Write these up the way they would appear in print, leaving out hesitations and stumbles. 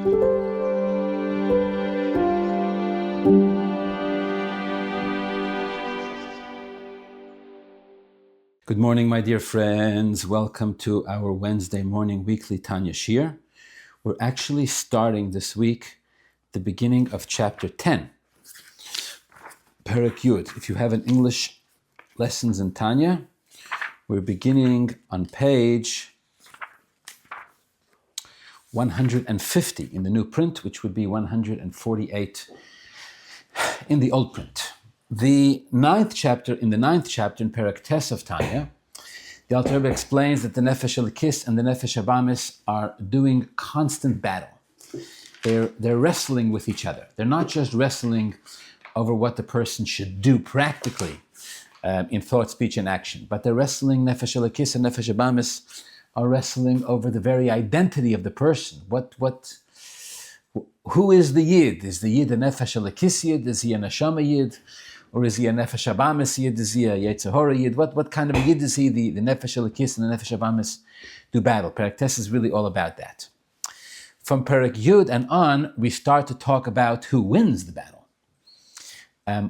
Good morning, my dear friends. Welcome to our Wednesday morning weekly Tanya Shir. We're actually starting this week the beginning of chapter 10, Perek Yud. If you have an English lessons in Tanya, we're beginning on page 150 in the new print, which would be 148 in the old print. In the ninth chapter in Perek Tes of Tanya, the Alter Rebbe explains that the Nefesh Elikis and the Nefesh Abamis are doing constant battle. They're wrestling with each other. They're not just wrestling over what the person should do practically in thought, speech, and action, but they're wrestling. Nefesh Elikis and Nefesh Abamis are wrestling over the very identity of the person. Who is the Yid? Is the Yid a Nefesh Elikis Yid? Is he a Neshama Yid? Or is he a Nefesh Abamis Yid? Is he a Yetzirah Yid? What kind of a Yid is he? The Nefesh Elikis and the Nefesh Abamis do battle. Perek Tes is really all about that. From Perek Yud and on, we start to talk about who wins the battle.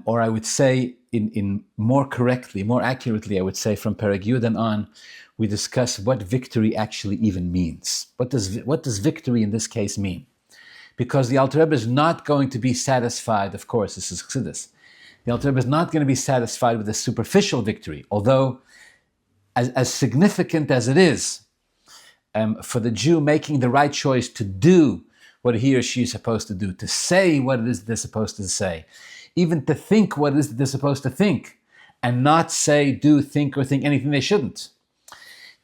Or I would say, in more correctly, more accurately, I would say from Perek Yud and on, we discuss what victory actually even means. What does victory in this case mean? Because the Alter Rebbe is not going to be satisfied, of course, this is Chassidus. The Alter Rebbe is not going to be satisfied with a superficial victory, although as significant as it is for the Jew making the right choice to do what he or she is supposed to do, to say what it is they're supposed to say, even to think what it is that they're supposed to think, and not say, do, think, or think anything they shouldn't.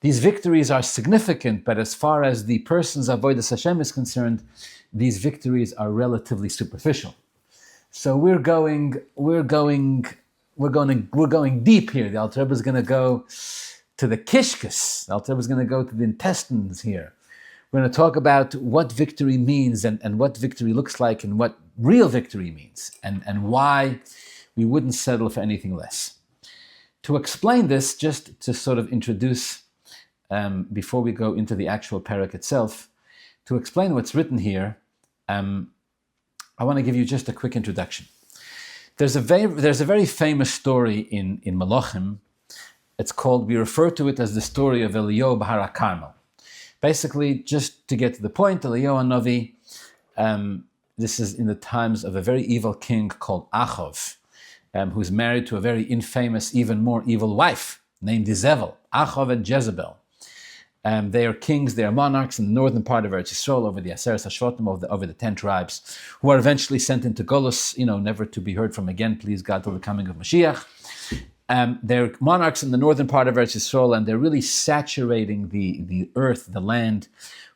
These victories are significant, but as far as the person's avodas Hashem is concerned, these victories are relatively superficial. So we're going deep here. The Alter Rebbe is going to go to the kishkas. The Alter Rebbe is going to go to the intestines here. We're going to talk about what victory means and what victory looks like and what real victory means and why we wouldn't settle for anything less. To explain this, just to sort of introduce, before we go into the actual perek itself, to explain what's written here, I want to give you just a quick introduction. There's a very famous story in Malachim. It's called, we refer to it as the story of Eliyahu Bahar HaKarmel. Basically, just to get to the point, Eliyahu Hanavi, this is in the times of a very evil king called Achav, who's married to a very infamous, even more evil wife named Jezebel, Achav and Jezebel. They are kings, they are monarchs in the northern part of Eretz Yisrael, over the Aseret HaShvatim, over the 10 tribes, who are eventually sent into Golus, never to be heard from again, please God, till the coming of Mashiach. They're monarchs in the northern part of Eretz Yisrael, and they're really saturating the earth, the land,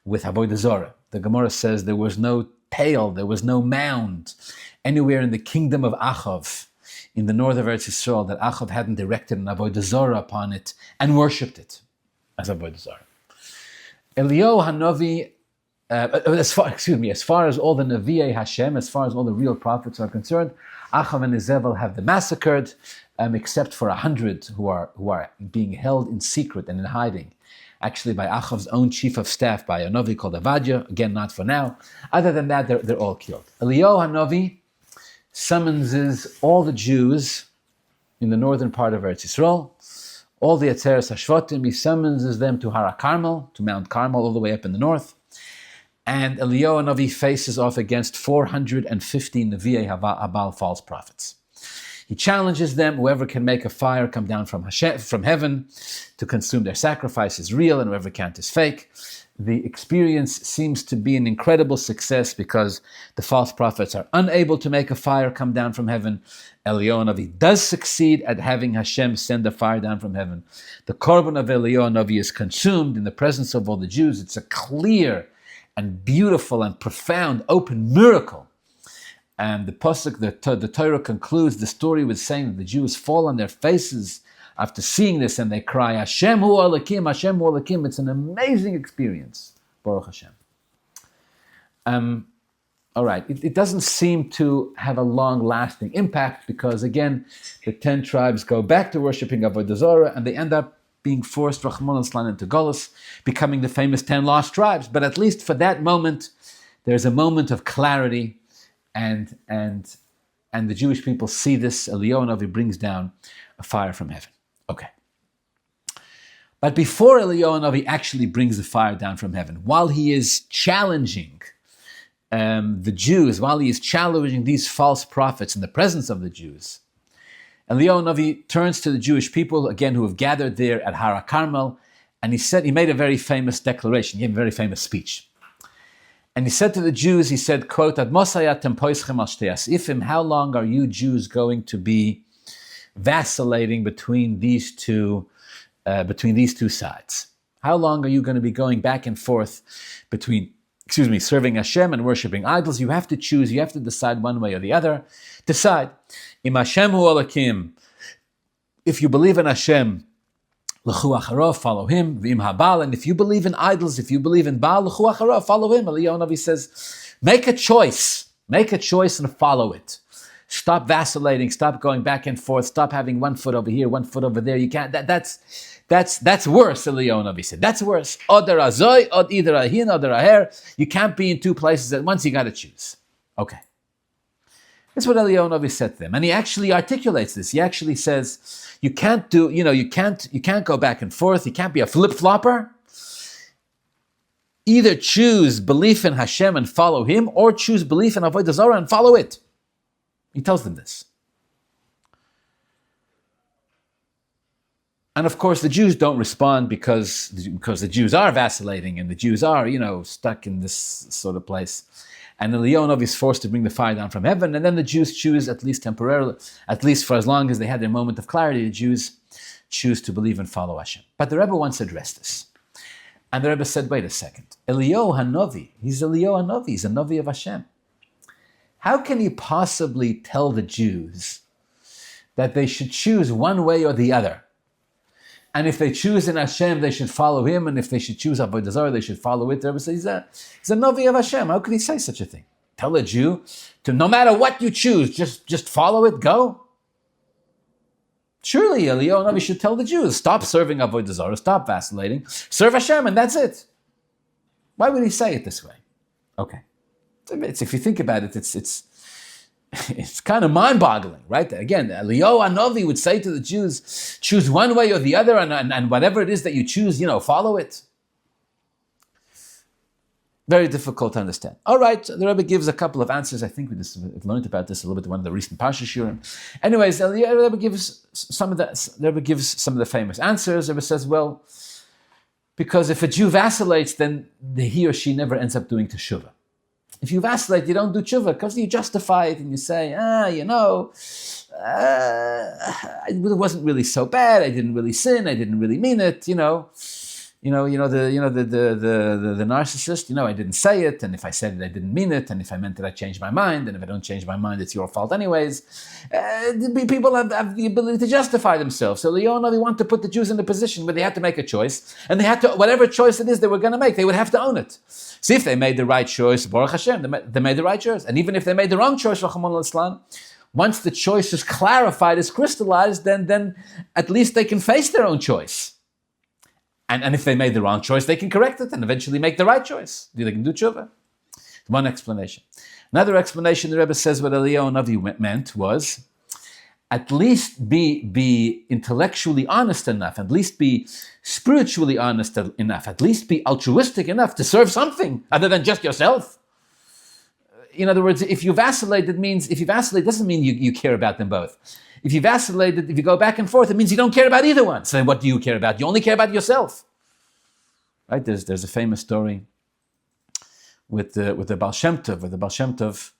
with Avodah Zarah. The Gemara says there was no pale, there was no mound anywhere in the kingdom of Achav, in the north of Eretz Yisrael, that Achav hadn't erected an Avodah Zarah upon it and worshipped it as Avodah Zarah. Eliyahu Hanavi, as far as all the Nevi'ei Hashem, as far as all the real prophets are concerned, Achav and Jezebel have been massacred, except for 100 who are being held in secret and in hiding, actually by Achav's own chief of staff, by a Novi called Avadia, again not for now. Other than that, they're all killed. Eliyahu Hanavi summonses all the Jews in the northern part of Eretz Yisrael, all the Atzeres HaShvatim, he summonses them to Har HaKarmel, to Mount Carmel, all the way up in the north. And Eliyahu Hanavi faces off against 450 Nevi'ei Habal, false prophets. He challenges them, whoever can make a fire come down from heaven to consume their sacrifice is real, and whoever can't is fake. The experience seems to be an incredible success because the false prophets are unable to make a fire come down from heaven. Eliyahu Hanavi does succeed at having Hashem send a fire down from heaven. The korban of Eliyahu Hanavi is consumed in the presence of all the Jews. It's a clear and beautiful and profound open miracle. And the pasuk, the Torah concludes the story with saying that the Jews fall on their faces after seeing this, and they cry, Hashem hu Elokim, Hashem hu Elokim. It's an amazing experience, Baruch Hashem. All right, it doesn't seem to have a long-lasting impact because, again, the 10 tribes go back to worshipping Avodah Zarah, and they end up being forced, Rahman al-Slan, into Golus, becoming the famous 10 lost tribes. But at least for that moment, there's a moment of clarity, and the Jewish people see this. Eliyahu Navi brings down a fire from heaven. Okay. But before Eliyahu Navi actually brings the fire down from heaven, while he is challenging the Jews, while he is challenging these false prophets in the presence of the Jews, Eliyahu Navi turns to the Jewish people, again, who have gathered there at Har HaKarmel, and he made a very famous declaration, he gave a very famous speech. And he said to the Jews, he said, quote, Ad mosayatem poischem al shtei asifim, how long are you Jews going to be vacillating between these two sides? How long are you going to be going back and forth between, serving Hashem and worshiping idols? You have to choose, you have to decide one way or the other. Decide. Im Hashem hu Elokim, if you believe in Hashem, l'chu acharov, follow him. V'im habal, and if you believe in idols, if you believe in Baal, l'chu acharov, follow him. Eliyahu Navi says, make a choice and follow it. Stop vacillating, stop going back and forth, stop having one foot over here, one foot over there. You can't, that's worse, Eliyahu Navi said. That's worse. Oder azoy, od either ahin, oder aher. You can't be in two places at once, you got to choose. Okay. That's what Eliyahu Navi said to them. And he actually articulates this. He actually says, you can't go back and forth. You can't be a flip-flopper. Either choose belief in Hashem and follow him, or choose belief in Avodah Zarah and follow it. He tells them this. And of course, the Jews don't respond because the Jews are vacillating and the Jews are, stuck in this sort of place. And Eliyahu Navi is forced to bring the fire down from heaven, and then the Jews choose, at least temporarily, at least for as long as they had their moment of clarity, the Jews choose to believe and follow Hashem. But the Rebbe once addressed this. And the Rebbe said, wait a second. Eliyahu HaNavi, he's Eliyahu HaNavi, he's a Navi of Hashem. How can he possibly tell the Jews that they should choose one way or the other? And if they choose in Hashem, they should follow him. And if they should choose Avodah Zarah, they should follow it. The Rebbe says, he's a Navi of Hashem. How could he say such a thing? Tell a Jew to, no matter what you choose, just follow it, go. Surely Eliyahu Navi should tell the Jews, stop serving Avodah Zarah, stop vacillating, serve Hashem, and that's it. Why would he say it this way? Okay. If you think about it, it's kind of mind-boggling, right? Again, Eliyahu HaNavi would say to the Jews, choose one way or the other, and whatever it is that you choose, follow it. Very difficult to understand. All right, the Rebbe gives a couple of answers. I think we've learned about this a little bit in one of the recent Parsha Shurim. Anyways, the Rebbe gives some of the famous answers. The Rebbe says, well, because if a Jew vacillates, then he or she never ends up doing teshuvah. If you vacillate, you don't do tshuva because you justify it and you say, it wasn't really so bad. I didn't really sin. I didn't really mean it. The narcissist. I didn't say it, and if I said it, I didn't mean it, and if I meant it, I changed my mind, and if I don't change my mind, it's your fault anyways. People have the ability to justify themselves. So Eliyahu Navi wanted to put the Jews in a position where they had to make a choice, and they had to, whatever choice it is they were going to make, they would have to own it. See, if they made the right choice, Baruch Hashem, they made the right choice. And even if they made the wrong choice, Rachmana litzlan, once the choice is clarified, is crystallized, then at least they can face their own choice. And if they made the wrong choice, they can correct it and eventually make the right choice. They can do tshuva. One explanation. Another explanation, the Rebbe says what Eliyahu Navi meant was, at least be intellectually honest enough, at least be spiritually honest enough, at least be altruistic enough to serve something other than just yourself. In other words, if you vacillate, doesn't mean you care about them both. If you vacillate, if you go back and forth, it means you don't care about either one. So then what do you care about? You only care about yourself. Right? There's a famous story with the Baal Shem Tov, where the Baal Shem Tov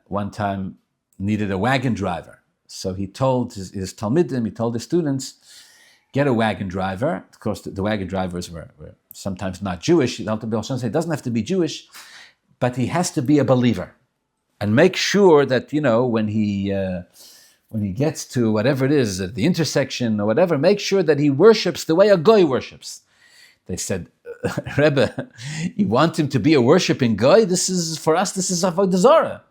one time needed a wagon driver. So he told his Talmidim, he told his students, get a wagon driver. Of course, the wagon drivers were sometimes not Jewish. The Baal Shem Tov said, it doesn't have to be Jewish, but he has to be a believer. And make sure that, when he gets to whatever it is, at the intersection or whatever, make sure that he worships the way a goy worships. They said, Rebbe, you want him to be a worshiping goy? For us, this is Avodah Zarah.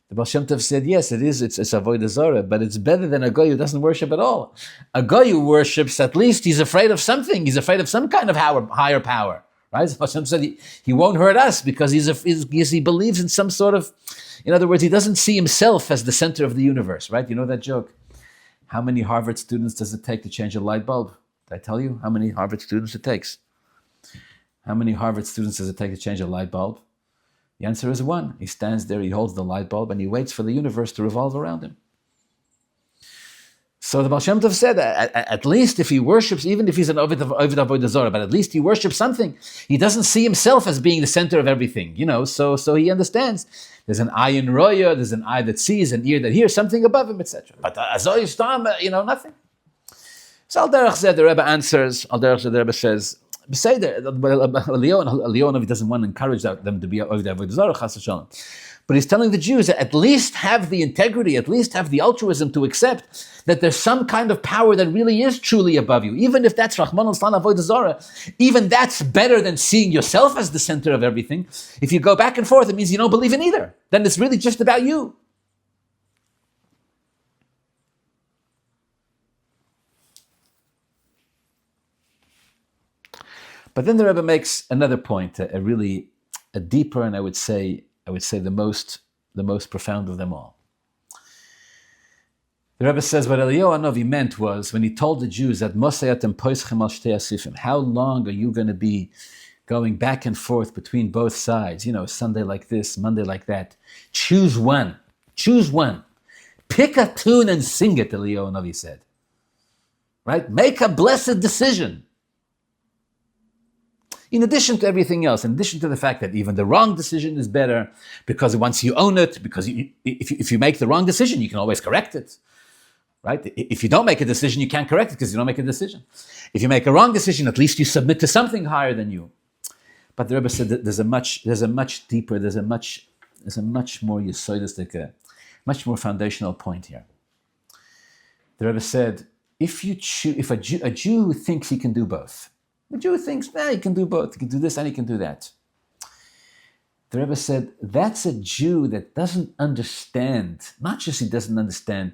The Baal Shem Tov said, yes, it is. It's Avodah Zarah, but it's better than a goy who doesn't worship at all. A goy who worships, at least he's afraid of something. He's afraid of some kind of higher power, right? So Hashem said he won't hurt us because he believes in some sort of, in other words, he doesn't see himself as the center of the universe, right? You know that joke? How many Harvard students does it take to change a light bulb? Did I tell you how many Harvard students it takes? How many Harvard students does it take to change a light bulb? The answer is one. He stands there, he holds the light bulb, and he waits for the universe to revolve around him. So the Baal Shem Tov said, at least if he worships, even if he's an Ovid Avodah Zarah, but at least he worships something. He doesn't see himself as being the center of everything, so he understands. There's an eye in Roya, there's an eye that sees, an ear that hears, something above him, etc. But Azoy Stam, nothing. So Al Derech Zeh, the Rebbe answers, Al Derech Zeh, the Rebbe says, Leon doesn't want to encourage them to be Ovid Avodah Zarah, Chas v'Shalom. But he's telling the Jews that at least have the integrity, at least have the altruism to accept that there's some kind of power that really is truly above you. Even if that's Rahman al-Slan Avodah Zarah, even that's better than seeing yourself as the center of everything. If you go back and forth, it means you don't believe in either. Then it's really just about you. But then the Rebbe makes another point, a deeper, and I would say the most profound of them all. The Rebbe says what Eliyahu Hanavi meant was when he told the Jews that Mosayatem poischem al shtei asifim, how long are you going to be going back and forth between both sides? Sunday like this, Monday like that. Choose one. Pick a tune and sing it, Eliyahu Hanavi said. Right? Make a blessed decision. In addition to everything else, in addition to the fact that even the wrong decision is better, because once you own it, because if you make the wrong decision, you can always correct it, right? If you don't make a decision, you can't correct it because you don't make a decision. If you make a wrong decision, at least you submit to something higher than you. But the Rebbe said that there's a much deeper, there's a much more yesodistic, much more foundational point here. The Rebbe said, if a Jew who thinks he can do both, the Jew thinks, he can do both. He can do this and he can do that. The Rebbe said, that's a Jew that doesn't understand. Not just he doesn't understand.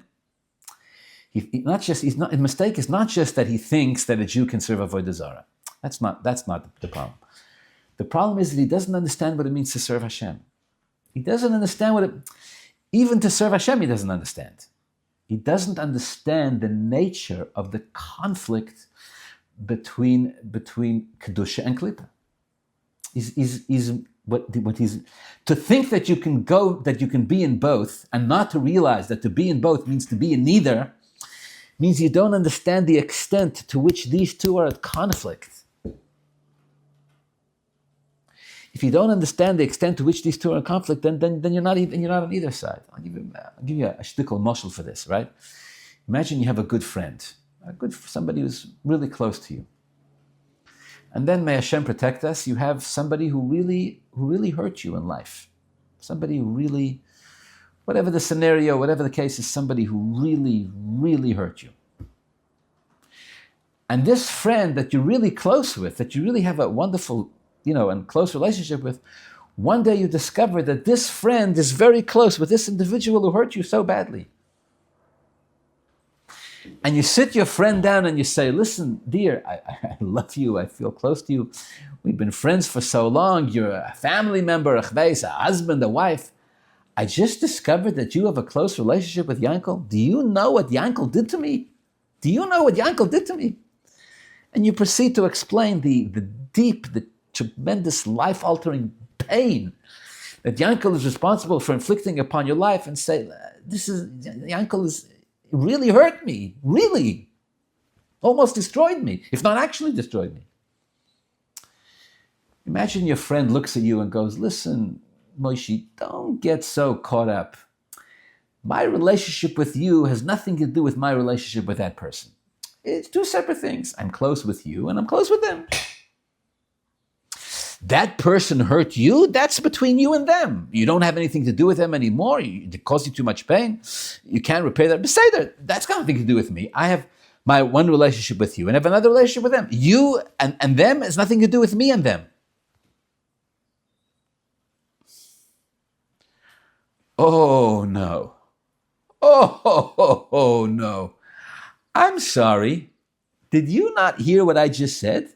The mistake is not just that he thinks that a Jew can serve Avodah Zarah. That's not the problem. The problem is that he doesn't understand what it means to serve Hashem. He doesn't understand even to serve Hashem, he doesn't understand. He doesn't understand the nature of the conflict between kedusha and klipa. To think that you can be in both, and not to realize that to be in both means to be in neither, means you don't understand the extent to which these two are at conflict. If you don't understand the extent to which these two are in conflict, then you're not on either side. I'll give you a shtickle mashal for this, right? Imagine you have a good friend. Somebody who's really close to you. And then, may Hashem protect us, you have somebody who really hurt you in life. Somebody who really, whatever the scenario, whatever the case is, somebody who really, really hurt you. And this friend that you're really close with, that you really have a wonderful, and close relationship with, one day you discover that this friend is very close with this individual who hurt you so badly. And you sit your friend down and you say, listen, dear, I love you, I feel close to you. We've been friends for so long. You're a family member, a husband, a wife. I just discovered that you have a close relationship with Yankel. Do you know what Yankel did to me? And you proceed to explain the deep, the tremendous life-altering pain that Yankel is responsible for inflicting upon your life, and say, Yankel is really hurt me, really. Almost destroyed me, if not actually destroyed me. Imagine your friend looks at you and goes, listen, Moshe, don't get so caught up. My relationship with you has nothing to do with my relationship with that person. It's two separate things. I'm close with you and I'm close with them. That person hurt you, that's between you and them. You don't have anything to do with them anymore. It caused you too much pain. You can't repay that. Besides, that's got nothing to do with me. I have my one relationship with you and I have another relationship with them. You and them has nothing to do with me and them. Oh, no. Oh, no. I'm sorry. Did you not hear what I just said?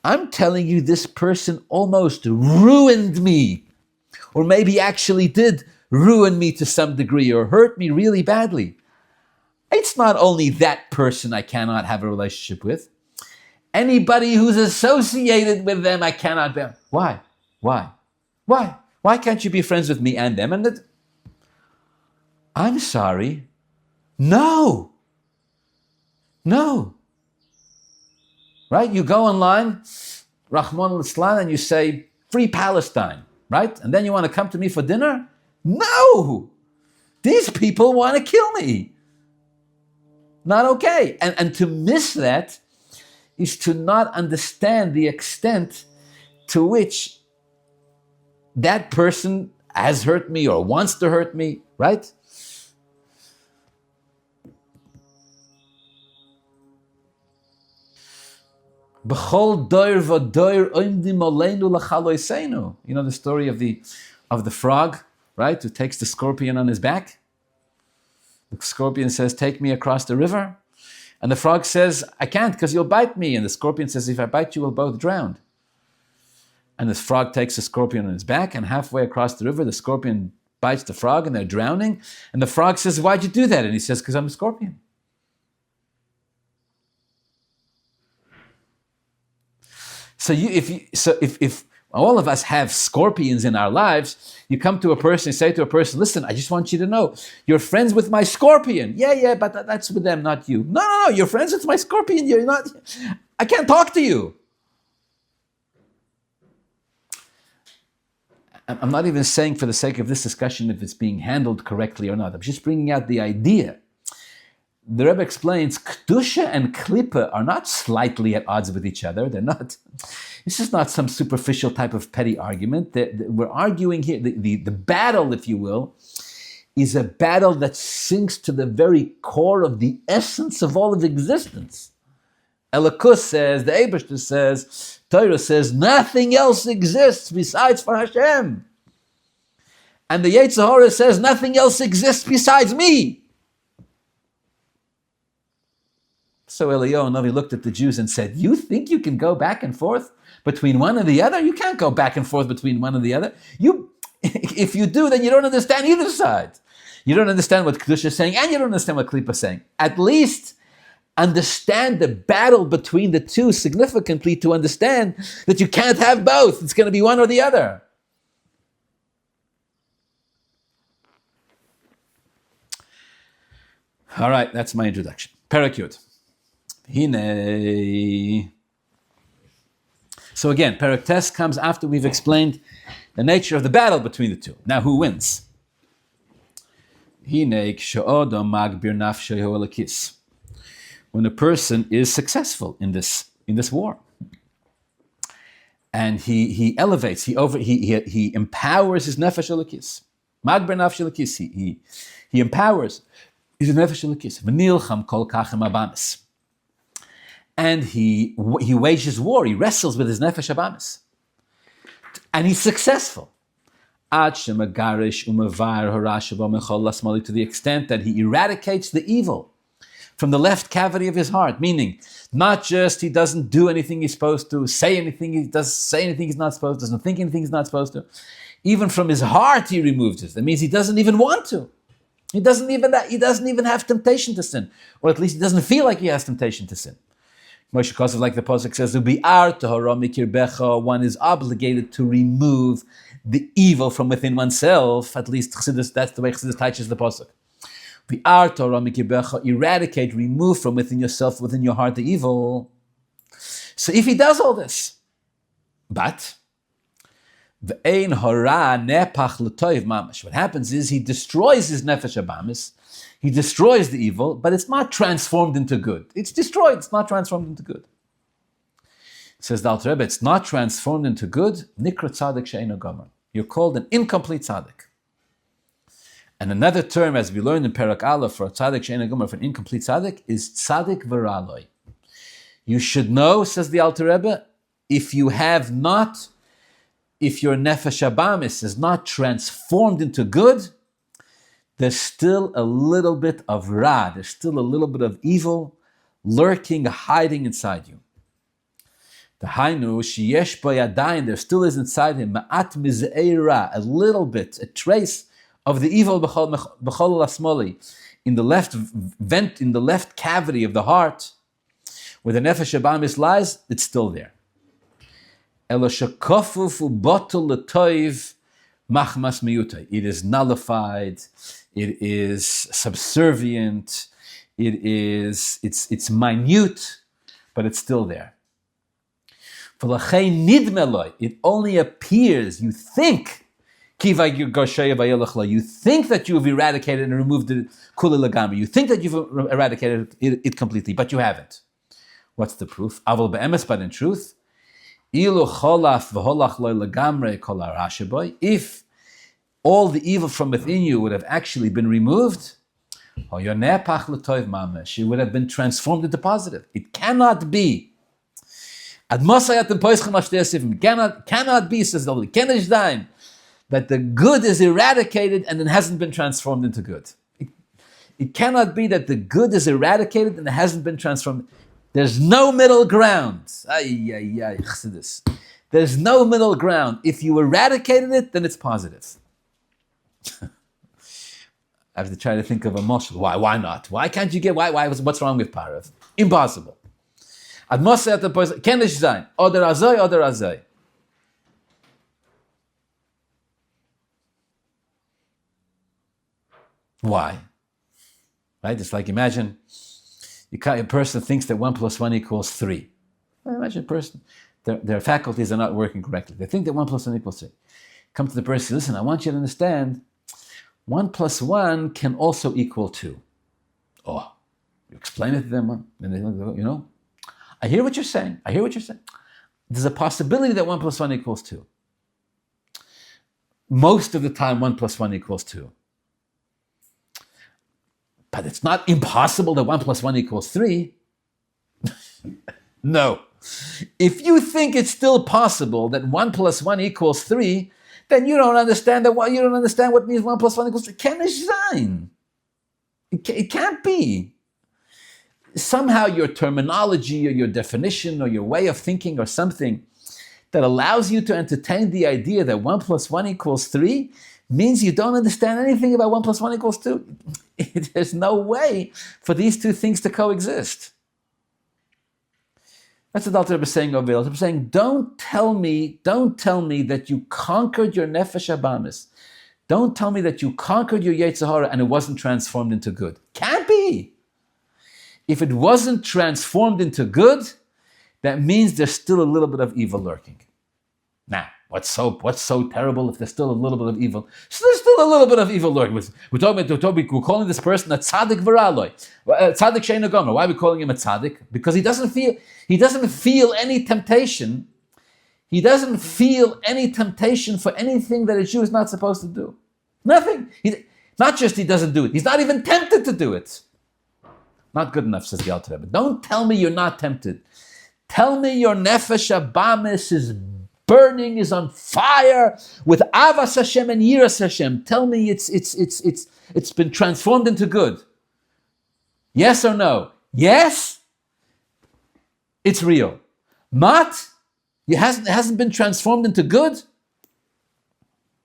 I'm telling you, this person almost ruined me, or maybe actually did ruin me to some degree, or hurt me really badly. It's not only that person I cannot have a relationship with. Anybody who's associated with them, I cannot bear. Why? Why? Why? Why can't you be friends with me and them? And I'm sorry. No. No. Right? You go online, Rahman al-Islam, and you say, Free Palestine, right? And then you want to come to me for dinner? No! These people want to kill me. Not okay. And to miss that is to not understand the extent to which that person has hurt me or wants to hurt me, right? You know the story of the frog, right? Who takes the scorpion on his back. The scorpion says, take me across the river. And the frog says, I can't because you'll bite me. And the scorpion says, if I bite you, we'll both drown. And the frog takes the scorpion on his back, and halfway across the river, the scorpion bites the frog and they're drowning. And the frog says, why'd you do that? And he says, because I'm a scorpion. So if all of us have scorpions in our lives, you come to a person and say to a person, listen, I just want you to know, you're friends with my scorpion. Yeah, but that's with them, not you. No, you're friends with my scorpion. You're not, I can't talk to you. I'm not even saying for the sake of this discussion if it's being handled correctly or not. I'm just bringing out the idea. The Rebbe explains, Kedusha and Klippa are not slightly at odds with each other. They're not. This is not some superficial type of petty argument. We're arguing here, the battle, if you will, is a battle that sinks to the very core of the essence of all of existence. Elikus says, the Eibishter says, Torah says, nothing else exists besides for Hashem. And the Yetzer Hara says, nothing else exists besides me. So Eliyahu Navi looked at the Jews and said, you think you can go back and forth between one and the other? You can't go back and forth between one and the other. If you do, then you don't understand either side. You don't understand what Kedusha is saying, and you don't understand what Klippa is saying. At least understand the battle between the two significantly to understand that you can't have both. It's going to be one or the other. All right, that's my introduction. Parakut. Hine. So again, Parak Tes comes after we've explained the nature of the battle between the two. Now, who wins? Hine ksho'odom magbir nafsheho elakis. When a person is successful in this war, and he elevates, he empowers his nefesh elakis. Magbir nafsh elakis. He empowers his nefesh elakis. V'nilcham kol kachem abamis. And he wages war, he wrestles with his nefesh abamis. And he's successful. To the extent that he eradicates the evil from the left cavity of his heart, meaning not just he doesn't do anything he's supposed to, say anything he's not supposed to, doesn't think anything he's not supposed to. Even from his heart he removes it. That means he doesn't even want to. He doesn't even have temptation to sin, or at least he doesn't feel like he has temptation to sin. Moshe Kosov, like the Pasuk says, one is obligated to remove the evil from within oneself. At least Chassidus, that's the way Chassidus teaches the Pasuk. Eradicate, remove from within yourself, within your heart, the evil. So if he does all this, but what happens is he destroys his nefesh abamis, he destroys the evil, but it's not transformed into good. It's destroyed, it's not transformed into good. Says the Alter Rebbe, it's not transformed into good, nikra tzaddik she'eino gomer. You're called an incomplete tzaddik. And another term, as we learned in Perak Aleph, for a tzaddik she'eino gomer, for an incomplete tzaddik, is tzaddik v'raloi. You should know, says the Alter Rebbe, if your nefesh abamis is not transformed into good, there's still a little bit of ra, there's still a little bit of evil lurking, hiding inside you. The Hainu, sheyesh bo yadayin, there still is inside him, ma'at miz'eira, a little bit, a trace of the evil b'chol lasmoli, in the left vent, in the left cavity of the heart, where the nefesh habamis lies, it's still there. Elo shekofuf ubotul l'toiv machmas miyutay. It is nullified, it is subservient, it's minute, but it's still there. It only appears, you think, you think that you have eradicated and removed it, you think that you've eradicated it completely, but you haven't. What's the proof? But in truth, if all the evil from within you would have actually been removed, she would have been transformed into positive. It cannot be. Cannot be, says the Lord, that the good is eradicated and it hasn't been transformed into good. It cannot be that the good is eradicated and it hasn't been transformed. There's no middle ground. There's no middle ground. If you eradicated it, then it's positive. I have to try to think of a moshel. Why not? Why can't you get, what's wrong with Parav? Impossible. Kenish sein, oder azay. Why? Right? It's like, imagine a person thinks that 1 + 1 = 3. Imagine a person, their faculties are not working correctly. They think that 1 + 1 = 3. Come to the person, listen, I want you to understand, 1 + 1 can also equal 2. Oh, you explain it to them, and they, I hear what you're saying. There's a possibility that 1 + 1 = 2. Most of the time, 1 + 1 = 2. But it's not impossible that 1 + 1 = 3. No. If you think it's still possible that 1 + 1 = 3, then you don't understand what means 1 + 1 = 3. Kenish sein. It can't be. Somehow your terminology or your definition or your way of thinking or something that allows you to entertain the idea that 1 + 1 = 3 means you don't understand anything about 1 + 1 = 2. There's no way for these two things to coexist. That's what the Alter Rebbe is saying over there. He's saying, don't tell me that you conquered your nefesh habamis. Don't tell me that you conquered your yetzer hara and it wasn't transformed into good. Can't be. If it wasn't transformed into good, that means there's still a little bit of evil lurking. Now, what's so terrible if there's still a little bit of evil? So there's still a little bit of evil lurking. We're calling this person a tzaddik v'raloi, tzaddik she'eino gomer. Why are we calling him a tzaddik? Because he doesn't feel any temptation. He doesn't feel any temptation for anything that a Jew is not supposed to do. Nothing. Not just he doesn't do it. He's not even tempted to do it. Not good enough, says the Alter Rebbe. Don't tell me you're not tempted. Tell me your nefesh habamis is burning, is on fire with avas Hashem and yiras Hashem. Tell me it's been transformed into good. Yes or no? Yes, it's real. Mat, it hasn't been transformed into good.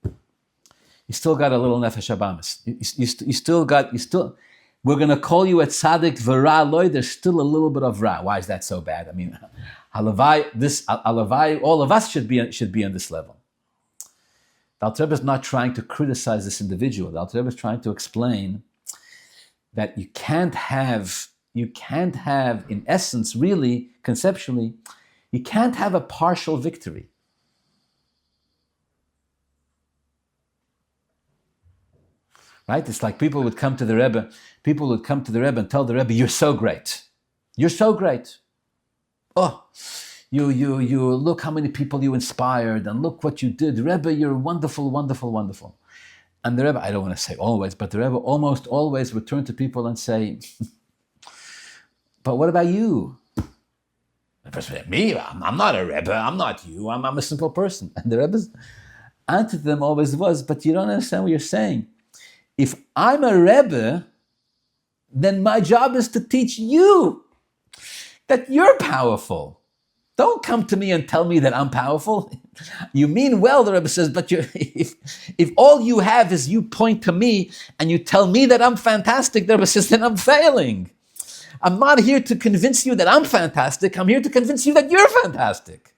You still got a little nefesh habamis. You still. We're going to call you a tzaddik v'ra loy. There's still a little bit of ra. Why is that so bad? I mean, halavai, all of us should be on this level. The Alter Rebbe is not trying to criticize this individual. The Alter Rebbe is trying to explain that you can't have, in essence, really, conceptually, you can't have a partial victory. Right? It's like people would come to the Rebbe and tell the Rebbe, "You're so great. You're so great. Oh, you look how many people you inspired, and look what you did. Rebbe, you're wonderful, wonderful, wonderful." And the Rebbe, I don't want to say always, but the Rebbe almost always would turn to people and say, "But what about you?" The person would say, "Me? I'm not a Rebbe. I'm not you. I'm a simple person." And the Rebbe's answer to them always was, "But you don't understand what you're saying. If I'm a Rebbe, then my job is to teach you that you're powerful, Don't come to me and tell me that I'm powerful. You mean well, the Rebbe says, but if all you have is you point to me and you tell me that I'm fantastic, the Rebbe says, then I'm failing. I'm not here to convince you that I'm fantastic. I'm here to convince you that you're fantastic.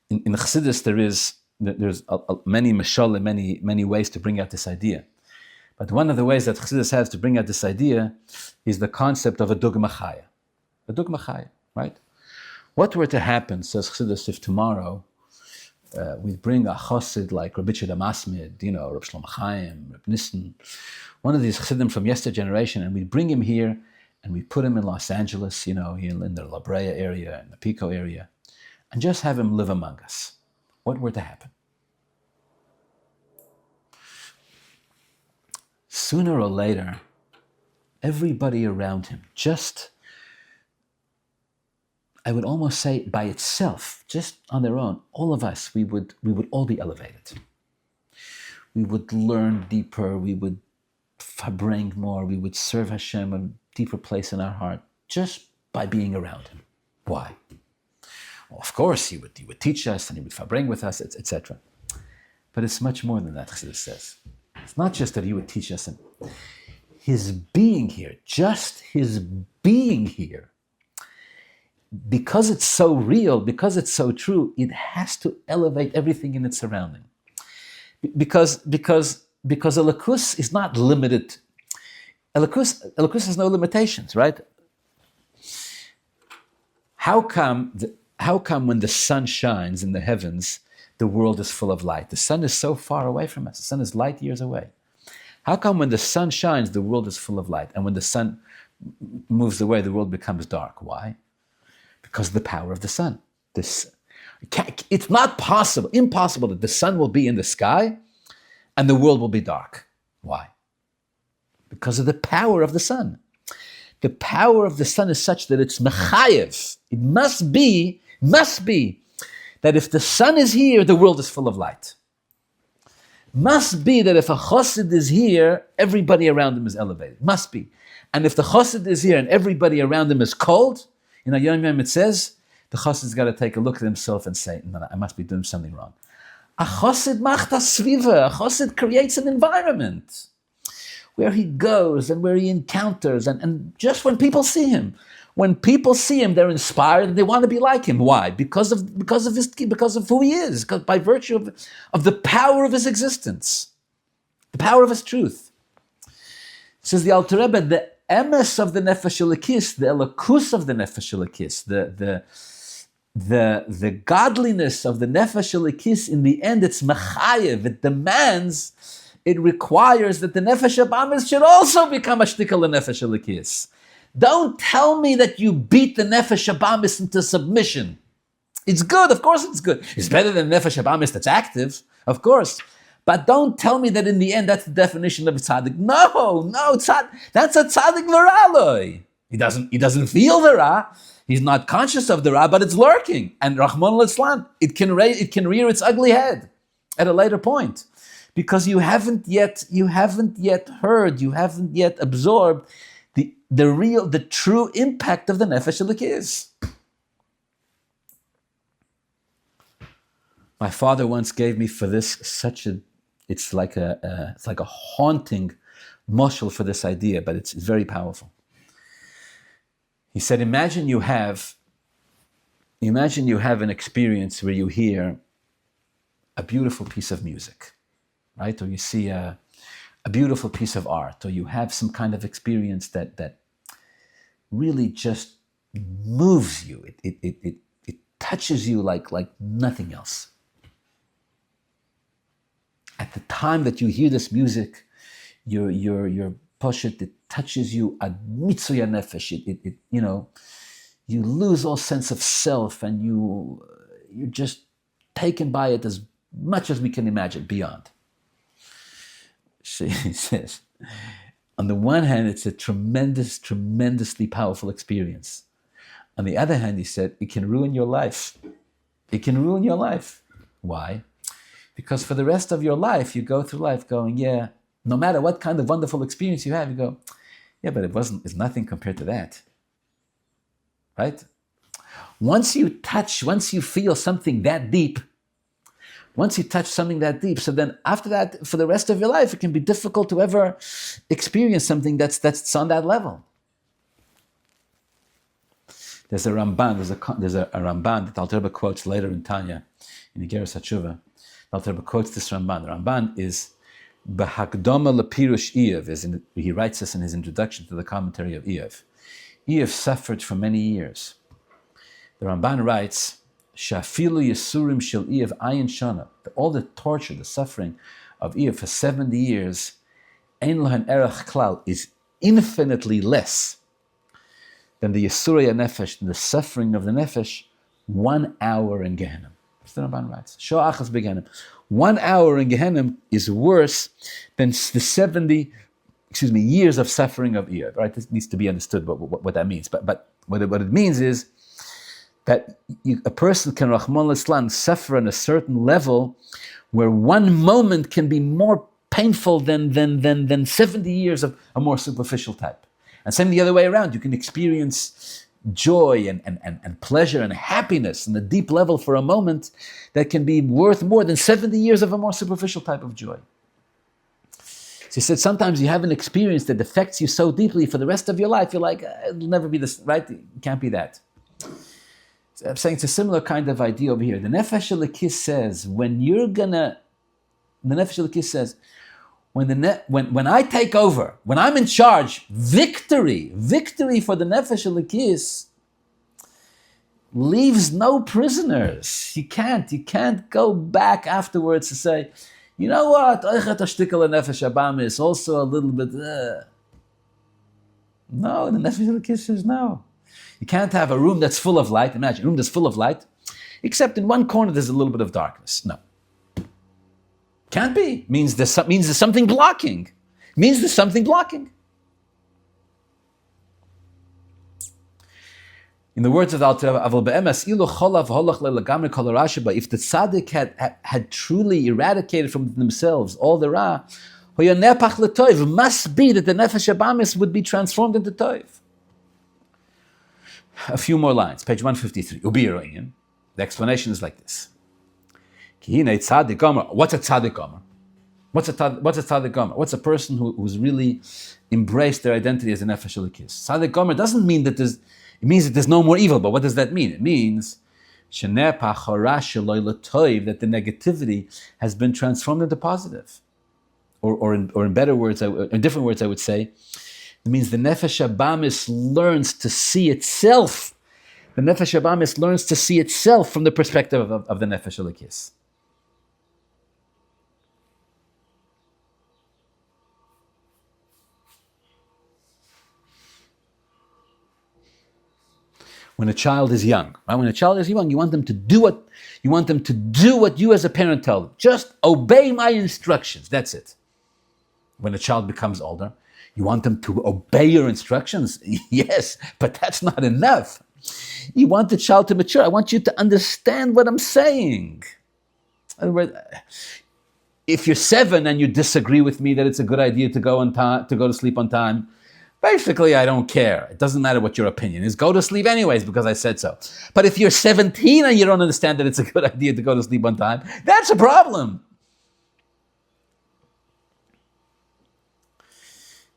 In Chassidus, there's many mashal, many ways to bring out this idea. But one of the ways that Chassidus has to bring out this idea is the concept of a dugma chaya. A dugma chaya, right? What were to happen, says Chassidus, if tomorrow we bring a chassid like Rabbi Tzedek Masmid, Reb Shlomo Chaim, Reb Nissen, one of these chassidim from yesterday generation, and we bring him here and we put him in Los Angeles, here in the La Brea area, in the Pico area, and just have him live among us. What were to happen? Sooner or later, everybody around him, just, I would almost say by itself, just on their own, all of us, we would all be elevated. We would learn deeper, we would bring more, we would serve Hashem a deeper place in our heart, just by being around him. Why? Well, of course, he would teach us and he would bring with us, etc. But it's much more than that, Chassidus says. It's not just that he would teach us, and his being here, just his being here, because it's so real, because it's so true, it has to elevate everything in its surrounding. Because Elokus is not limited. Elokus has no limitations, right? How come when the sun shines in the heavens, the world is full of light? The sun is so far away from us. The sun is light years away. How come when the sun shines, the world is full of light? And when the sun moves away, the world becomes dark? Why? Because of the power of the sun. It's not impossible that the sun will be in the sky and the world will be dark. Why? Because of the power of the sun. The power of the sun is such that it's mechayev. It must be that if the sun is here, the world is full of light. Must be that if a chassid is here, everybody around him is elevated. Must be. And if the chassid is here and everybody around him is cold, Yom Yom it says, the chassid's got to take a look at himself and say, no, I must be doing something wrong. A chassid macht sviva. A chassid creates an environment where he goes and where he encounters, and just when people see him, they're inspired and they want to be like him. Why? Because of who he is, because by virtue of the power of his existence, the power of his truth. Says the Alter Rebbe, the emes of the nefesh elokis, the elokus of the nefesh elokis, the godliness of the nefesh elokis, in the end, it's mechayev. It demands. It requires that the nefesh abamis should also become a shtikal nefesh elokis. Don't tell me that you beat the nefesh abamis into submission. It's good, of course it's good. It's better than nefesh abamis that's active, of course. But don't tell me that in the end that's the definition of a tzaddik. No, that's a tzaddik v'ra'loi. He doesn't feel the ra. He's not conscious of the ra, but it's lurking. And Rahman al-Islam, it can rear its ugly head at a later point. Because you haven't yet heard, you haven't yet absorbed the true impact of the nefesh elokis. My father once gave me for this it's like a haunting mashal for this idea, but it's very powerful. He said, imagine you have an experience where you hear a beautiful piece of music, right? Or you see a beautiful piece of art, or you have some kind of experience that really just moves you. It touches you like nothing else. At the time that you hear this music, your poshet, it touches you ad mitzuya nefesh. You lose all sense of self, and you're just taken by it as much as we can imagine, beyond. She says, on the one hand, it's a tremendously powerful experience. On the other hand, he said, it can ruin your life. It can ruin your life. Why? Because for the rest of your life, you go through life going, no matter what kind of wonderful experience you have, you go, Yeah, but it's nothing compared to that. Right? Once you feel something that deep, so then after that, for the rest of your life, it can be difficult to ever experience something that's on that level. There's a Ramban that Alter Rebbe quotes later in Tanya, in Igeres HaTshuva. Alter Rebbe quotes this Ramban. The Ramban is B'Hakdama Lepirush Iyov. He writes this in his introduction to the commentary of Iyov. Iyov suffered for many years. The Ramban writes, Shafilu Yisurim Shel Iyov Ayin Shana. All the torture, the suffering of Iyov for 70 years, Ein Lohen Erech Klal, is infinitely less than the Yisurei Nefesh, the suffering of the Nefesh, 1 hour in Gehenna. That's the Ramban writes. Shoah Achas B'Gehenna. 1 hour in Gehenna is worse than the 70 years of suffering of Iyov. Right? This needs to be understood what that means. But what it means is that a person can, Rahman al-Islam, suffer on a certain level where one moment can be more painful than 70 years of a more superficial type. And same the other way around. You can experience joy and pleasure and happiness on a deep level for a moment that can be worth more than 70 years of a more superficial type of joy. So he said sometimes you have an experience that affects you so deeply for the rest of your life, you're like, it'll never be this, right? It can't be that. So I'm saying it's a similar kind of idea over here. The Nefesh Elokis says, when I take over, when I'm in charge, victory for the Nefesh Elokis leaves no prisoners. You can't go back afterwards to say, you know what, Oichet Ashtikal Nefesh Abam is also a little bit, No, the Nefesh Elokis says no. You can't have a room that's full of light. Imagine a room that's full of light, except in one corner there's a little bit of darkness. No. Can't be. Means there's something blocking. In the words of the Alter Rebbe, if the tzaddik had truly eradicated from themselves all the ra, it must be that the nefesh abamis would be transformed into toiv. A few more lines, page 153. The explanation is like this. What's a tzaddik gomer? What's a tzaddik gomer? What's a person who's really embraced their identity as a nefesh elokis? Tzaddik gomer doesn't mean that it means that there's no more evil, but what does that mean? It means that the negativity has been transformed into positive. Or in different words, I would say, it means the nefesh abamis learns to see itself. The nefesh abamis learns to see itself from the perspective of the nefesh elokis. When a child is young, right? You want them to do what you as a parent tell them. Just obey my instructions. That's it. When a child becomes older, you want them to obey your instructions? Yes, but that's not enough. You want the child to mature. I want you to understand what I'm saying. In other words, if you're 7 and you disagree with me that it's a good idea to go to sleep on time, basically, I don't care. It doesn't matter what your opinion is. Go to sleep anyways because I said so. But if you're 17 and you don't understand that it's a good idea to go to sleep on time, that's a problem.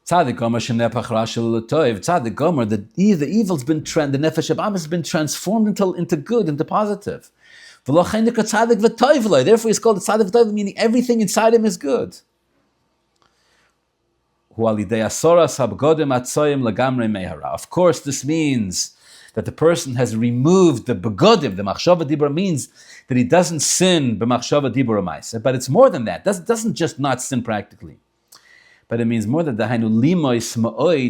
Tzaddik Gomer shenepach rashel l'toiv. Tzaddik Gomer, the evil's been the nefesh abam has been transformed into good, into positive. Therefore, he's called the tzaddik v'toiv, meaning everything inside him is good. Of course, this means that the person has removed the begodim. The machshava dibur means that he doesn't sin b'machshava dibur ma'aseh. But it's more than that. It doesn't just not sin practically. But it means more than that.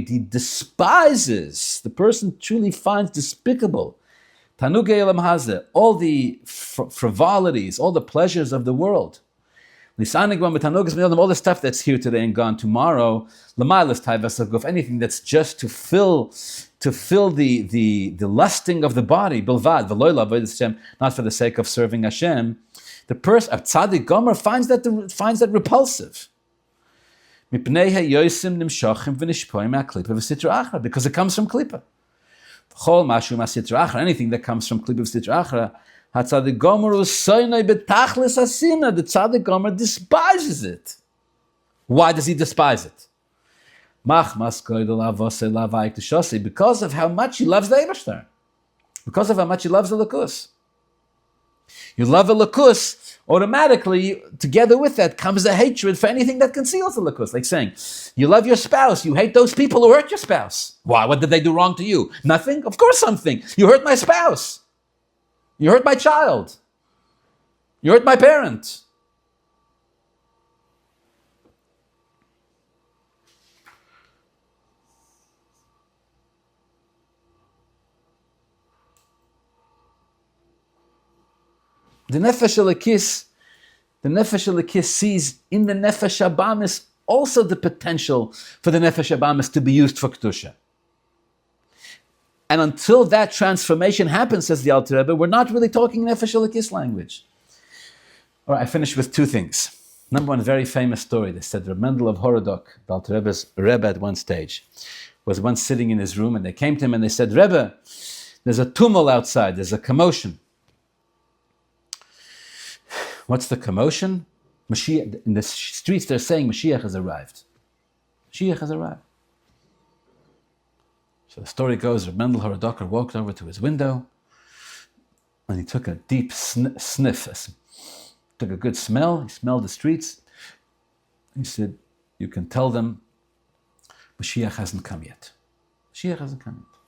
He despises. The person truly finds despicable all the frivolities, all the pleasures of the world. All the stuff that's here today and gone tomorrow, anything that's just to fill the lusting of the body, not for the sake of serving Hashem. The person, a tzaddik gomer, finds that repulsive. Because it comes from klipa. Anything that comes from klipa v'sitra achra, the tzaddik gomer despises it. Why does he despise it? Because of how much he loves the Eibashter. Because of how much he loves the Lakus. You love a Lakus, automatically, together with that comes a hatred for anything that conceals the Lakus. Like saying, you love your spouse, you hate those people who hurt your spouse. Why? What did they do wrong to you? Nothing? Of course something. You hurt my spouse. You hurt my child. You hurt my parent. The Nefesh Elokis sees in the Nefesh Abamis also the potential for the Nefesh Abamis to be used for Kedusha. And until that transformation happens, says the Alter Rebbe, we're not really talking Nefesh Elokis language. All right, I finish with two things. Number one, a very famous story. They said Reb Mendel of Horodok, the Alter Rebbe's Rebbe at one stage, was once sitting in his room, and they came to him and they said, Rebbe, there's a tumult outside, there's a commotion. What's the commotion? Mashiach, in the streets they're saying Mashiach has arrived. Mashiach has arrived. So the story goes, Reb Mendel Horodoker walked over to his window and he took a deep sniff, took a good smell, he smelled the streets. He said, you can tell them Mashiach hasn't come yet. Mashiach hasn't come yet.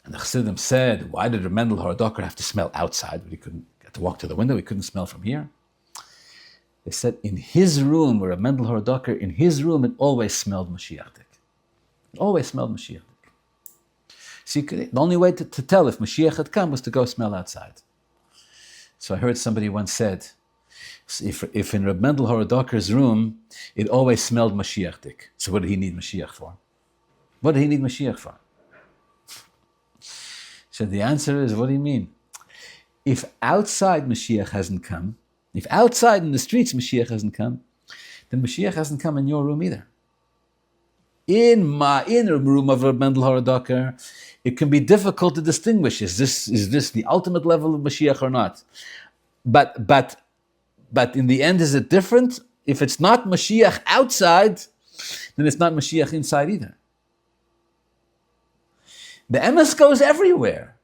And the Chassidim said, why did Reb Mendel Horodoker have to smell outside? But he couldn't get to walk to the window, he couldn't smell from here. They said in his room, where Reb Mendel Horodoker, in his room, it always smelled Mashiach. It always smelled Mashiach. See, the only way to tell if Mashiach had come was to go smell outside. So I heard somebody once said, if in Reb Mendel Horodoker's room, it always smelled Mashiach. So what did he need Mashiach for? What did he need Mashiach for? So the answer is, what do you mean? If outside Mashiach hasn't come, if outside in the streets Mashiach hasn't come, then Mashiach hasn't come in your room either. In the room of Reb Mendel Horodoker, it can be difficult to distinguish, is this the ultimate level of Mashiach or not? But in the end, is it different? If it's not Mashiach outside, then it's not Mashiach inside either. The emes goes everywhere.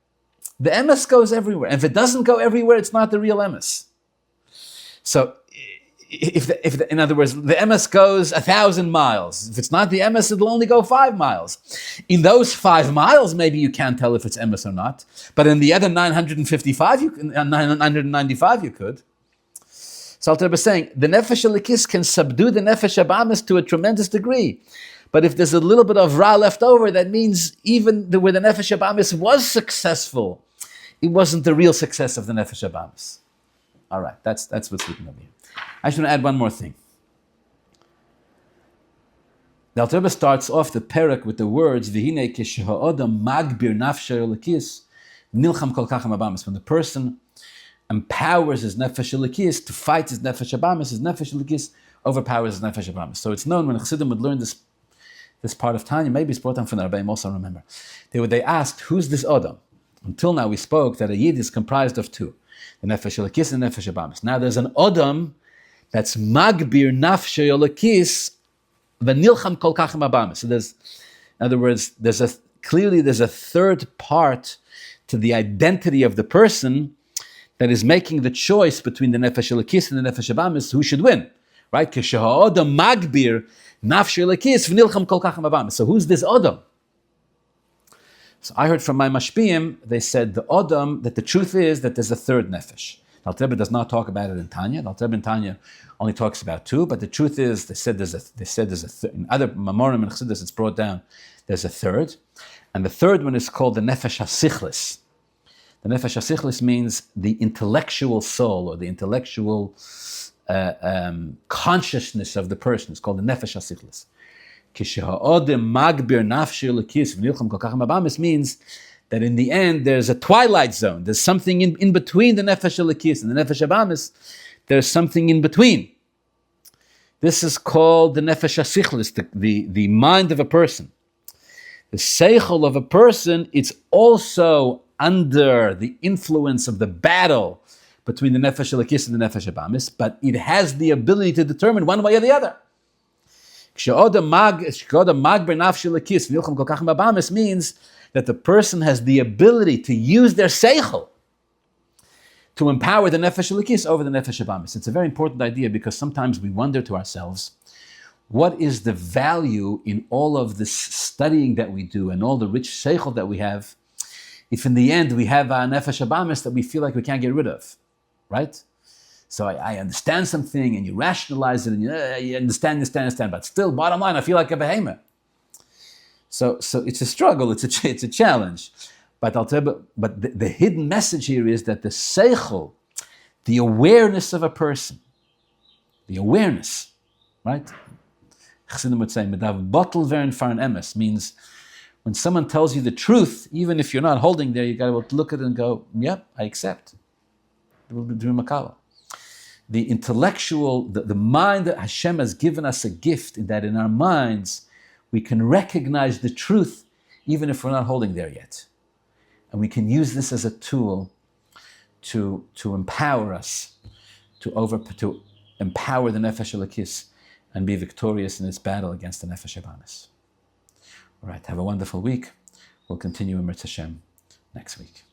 The emes goes everywhere. And if it doesn't go everywhere, it's not the real emes. So, in other words, the emes goes 1,000 miles. If it's not the emes, it'll only go 5 miles. In those 5 miles, maybe you can't tell if it's emes or not. But in the other 995, 995, you could. So Alter Rebbe is saying, the Nefesh Elokis can subdue the Nefesh Abamis to a tremendous degree. But if there's a little bit of Ra left over, that means even where the Nefesh Abamis was successful, it wasn't the real success of the Nefesh Abamis. All right, that's what's written over here. I just want to add one more thing. The Alter Rebbe starts off the parak with the words, V'hinei k'sheha'odam magbir nafshay Elokis, nilcham kol kachem Abamis. When the person empowers his Nefesh Elokis to fight his Nefesh Abamis, his Nefesh Elokis overpowers his Nefesh Abamis. So it's known when Chassidim would learn this part of Tanya, maybe it's brought down from the Rebbeim, also remember. They asked, who's this Odom? Until now we spoke that a Yid is comprised of two, the Nefesh Elokis and Nefesh Abamis. Now there's an Odom that's Magbir Nafshay Elokis v'nilcham kol kachem Abamis. So in other words, there's a third part to the identity of the person that is making the choice between the Nefesh Elokis and the Nefesh Abamis, who should win, right? K'sheha'odam magbir nafshay Elokis v'nilcham kol kachem Abamis. So who's this Odom? So I heard from my mashpiyim, they said the Odom, that the truth is that there's a third Nefesh. The Alter Rebbe does not talk about it in Tanya. The Alter Rebbe in Tanya only talks about two, but the truth is, they said there's a third. In other Mamorim and Chassidus, it's brought down, there's a third. And the third one is called the Nefesh HaSichlis. The Nefesh HaSichlis means the intellectual soul, or the intellectual consciousness of the person. It's called the Nefesh HaSichlis. Means that in the end there's a twilight zone. There's something in between the Nefesh Elokis and the Nefesh Abamis. There's something in between. This is called the nefesh hasichlis, the mind of a person. The seichel of a person, it's also under the influence of the battle between the nefesh elokis and the nefesh habamis, but it has the ability to determine one way or the other. Means that the person has the ability to use their seichel to empower the nefesh elokis over the nefesh habamis. It's a very important idea because sometimes we wonder to ourselves, what is the value in all of this studying that we do and all the rich seichel that we have, if in the end we have a nefesh habamis that we feel like we can't get rid of, right? So I understand something and you rationalize it and you understand, but still, bottom line, I feel like a behemoth. So it's a struggle, it's a challenge. But I'll tell you, but the hidden message here is that the seichel, the awareness of a person, the awareness, right? Chassidim would say, "Medav bottle veren faran emes," means when someone tells you the truth, even if you're not holding there, you got to look at it and go, "Yep, I accept." It will be dream makala. The intellectual, the mind that Hashem has given us a gift in that in our minds we can recognize the truth, even if we're not holding there yet, and we can use this as a tool to empower us, to empower the nefesh elokis and be victorious in its battle against the nefesh habamis. All right, have a wonderful week. We'll continue in Mirz Hashem next week.